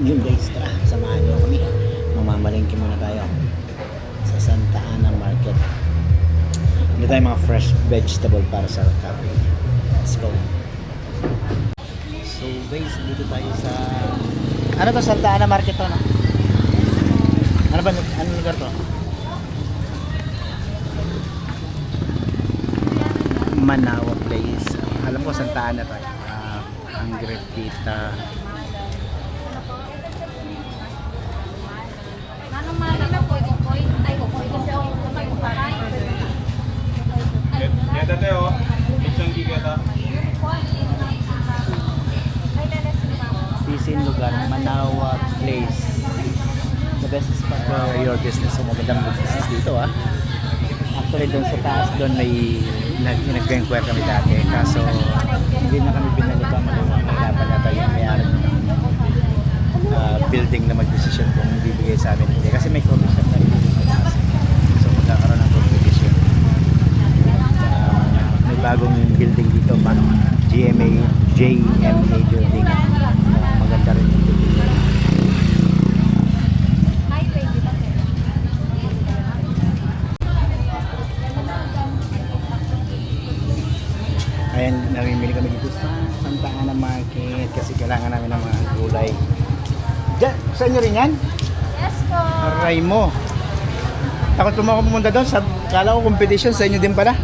Yun guys, tara, samahan nyo kami. Mamamalingki muna tayo sa Santa Ana Market. Hindi tayo mga fresh vegetable para sa cafe. Let's go. So guys, dito tayo sa ano to, Santa Ana Market to, no? Ano ba, anong lugar to? Manawa Place. Alam ko Santa Ana to. Ang Great Tita. Anong mali na po? Ay, ko kasi ako magpapakay. Kita tayo, isang gigata. Pisin lugar, Manawa Place. The best spot for your business. So magandang business dito, ah. Actually doon sa taas doon may nag-inquire kami dati. Kaso hindi na kami binalita, malaman yata yung may-ari ng building na mag-decision kung bibigay sa amin hindi. Kasi may commission na rin dito sa taas. So magkakaroon ng competition. May bagong building dito, JMA building. Maganda rin yung building. Ayan, namimili kami dito sa Santa Ana Market kasi kailangan namin ng mga gulay. Diyan, sa inyo rin yan? Yes po. Aray mo. Takot po ako pumunta doon. Kala ko competition sa inyo din pala.